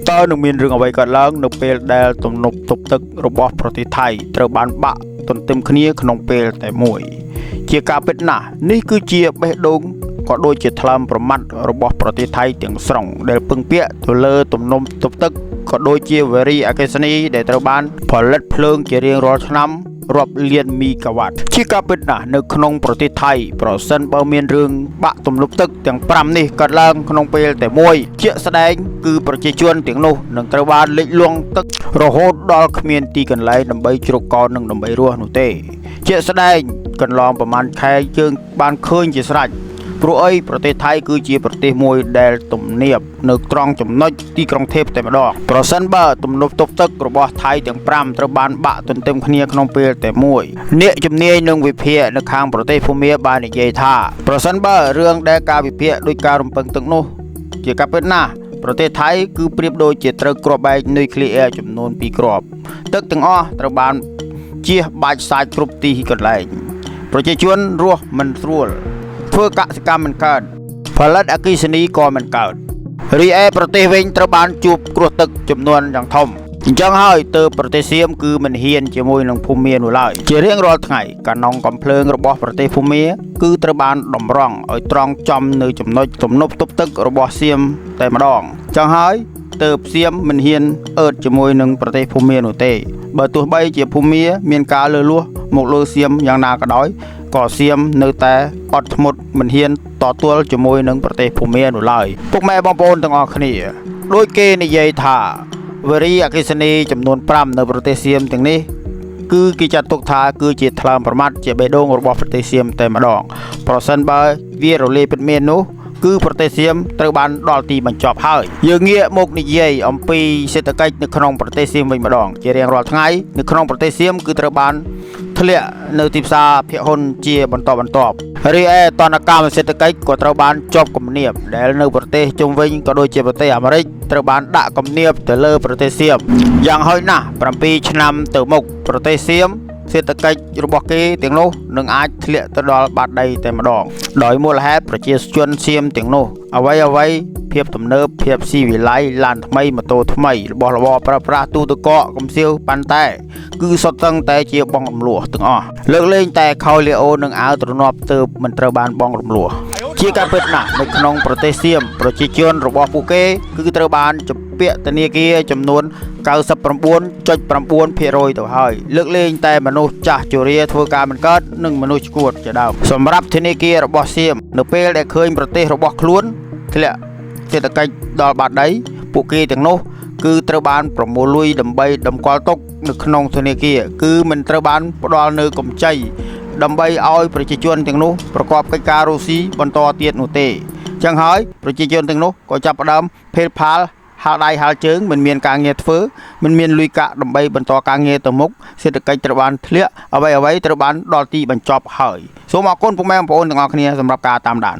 តើនឹងមានរឿងអ្វីកើតឡើងនៅពេលដែលទំនប់ទប់ទឹករបស់ប្រទេសថៃត្រូវបានបាក់ទន្ទឹមគ្នាក្នុងពេលតែមួយជាការពិតណាស់នេះគឺជាបេះដូងក៏ដូចជាថ្លើមប្រមាត់របស់ប្រទេសថៃទាំងស្រុងដែលពឹងពាក់ទៅលើទំនប់ទប់ទឹកក៏ដូចជាវារីអគ្គិសនីដែលត្រូវបានផលិតភ្លើងជារៀងរាល់ឆ្នាំរាប់លានមីហ្គាវ៉ាត់ជាការពិតណាស់នៅក្នុងប្រទេសថៃប្រសិនបើមានរឿងបាក់ទំនប់ទឹកទាំង5នេះកើតឡើងក្នុងពេលតែមួយជាក់ស្ដែងគឺប្រជាជនទាំងនោះនឹងត្រូវបានលិចលង់ទឹករហូតដល់គ្មានទីកន្លែងដើម្បីជ្រកកោននិងដើម្បីរស់នោះទេជាក់ស្ដែងកន្លងប្រហែលខែយើងបានឃើញជាស្រេចព្រោះអីប្រទេសថៃគឺជាប្រទេសមួយដែលទំនាបនៅត្រង់ចំណុចទីក្រុងថេពតែម្ដងប្រសិនបើទំនប់ទប់ទឹករបស់ថៃទាំង5ត្រូវបានបាក់ទន្ទឹមគ្នាក្នុងពេលតែមួយអ្នកជំនាញនឹងវិភាគនៅខាងប្រទេសភូមាបាននិយាយថាប្រសិនបើរឿងដែលការវិភាគដោយការរំពឹងទឹកនោះជាការពិតណាស់ប្រទេសថៃគឺប្រៀបដូចជាត្រូវគ្រាប់បែកនុយក្លេអ៊ែរចំនួន2គ្រាប់ទឹកទាំងអស់ត្រូវបានជះបាច់សាច់គ្រប់ទីកន្លែងប្រជាជនរស់មិនស្រួលធ្វើកសិកម្មមិនកើតផលិតអគ្គិសនីក៏មិនកើតរីឯប្រទេសវិញត្រូវបានជួបគ្រោះទឹកចំនួនយ៉ាងធំអញ្ចឹងហើយទើបប្រទេសសៀមគឺមិនហ៊ានជាមួយនឹងភូមានោះឡើយជារៀងរាល់ថ្ងៃកាណុងកំភ្លើងរបស់ប្រទេសភូមាគឺត្រូវបានតម្រង់ឲ្យត្រង់ចំនៅចំណុចទំនប់ទប់ទឹករបស់សៀមតែម្ដងអញ្ចឹងហើយទើបសៀមមិនហ៊ានអឺតជាមួយនឹងប្រទេសភូមានោះទេបើទោះបីជាភូមាមានការលើសលួសមកលើសៀមយ៉ាងណាក៏ដោយក៏សៀមនៅតែអត់ធ្មត់មិនហ៊ានតទល់ជាមួយនឹងប្រទេសភូមានោះឡើយពុកម៉ែបងប្អូនទាំងអស់គ្នាដូចគេនិយាយថាវារីអគ្គិសនីចំនួន5នៅប្រទេសសៀមទាំងនេះគឺគេចាត់ទុកថាគឺជាថ្លើមប្រមាត់ជាបេះដូងរបស់ប្រទេសសៀមតែម្ដងប្រសិនបើវារលាយពិតមែននោះគឺប្រទេសសៀមត្រូវបានដល់ទីបញ្ចប់ហើយយើងងាកមកនិយាយអំពីសេដ្ឋកិច្ចនៅក្នុងប្រទេសសៀមវិញម្ដងជារៀងរាល់ថ្ងៃនៅក្នុងប្រទេសសៀមគឺត្រូវបានធ្លាក់នៅទីផ្សារភាគហ៊ុនជាបន្តបន្ទាប់រីឯតនកម្មសេដ្ឋកិច្ចក៏ត្រូវបានជាប់គំនាបដែលនៅប្រទេសជុំវិញក៏ដូចជាប្រទេសអាមេរិកត្រូវបានដាក់គំនាបទៅលើប្រទេសសៀមយ៉ាងហោចណាស់7ឆ្នាំទៅមុខប្រទេសសៀមសេដ្ឋកិច្ចរបស់គេទាំងនោះនឹងអាចធ្លាក់ទៅដល់បាតដីតែម្ដងដោយមូលហេតុប្រជាជនសៀមទាំងនោះអ្វីភាពទំនើបភាពស៊ីវិល័យឡានថ្មីម៉ូតូថ្មីរបស់របរប្រើប្រាស់ទូទឹកកកកំសៀវប៉ាន់តែគឺសុទ្ធតែជាបងរំលោះទាំងអស់លើកលែងតែខោលីអូនិងអាវទ្រនាប់ទើបមិនត្រូវបានបងរំលោះជាការពិតណាស់នៅក្នុងប្រទេសសៀមប្រជាជនរបស់ពួកគេគឺត្រូវបានជំពាក់ធនាគារចំនួន 99.9% ទៅហើយលើកលែងតែមនុស្សចាស់ជរាធ្វើការមិនកើតនិងមនុស្សឈួតជាដើមសម្រាប់ធនាគាររបស់សៀមនៅពេលដែលឃើញប្រទេសរបស់ខ្លួនធ្លាក់សេដ្ឋកិច្ចដល់បាតដីពួកគេទាំងនោះគឺត្រូវបានប្រមូលលុយដើម្បីតម្កល់ទុកនៅក្នុងធនាគារគឺមិនត្រូវបានផ្ដល់នៅកម្ចីដើម្បីឲ្យប្រជាជនទាំងនោះប្រកបកិច្ចការរស់ស៊ីបន្តទៀតនោះទេអញ្ចឹងហើយប្រជាជនទាំងនោះក៏ចាប់ផ្ដើមភេលផាលហាលដៃហាលជើងមិនមានការងារធ្វើមិនមានលុយកាក់ដើម្បីបន្តការងារទៅមុខសេដ្ឋកិច្ចត្រូវបានធ្លាក់អ្វីត្រូវបានដល់ទីបញ្ចប់ហើយសូមអរគុណពុកម៉ែបងប្អូនទាំងអស់គ្នាសម្រាប់ការតាមដាន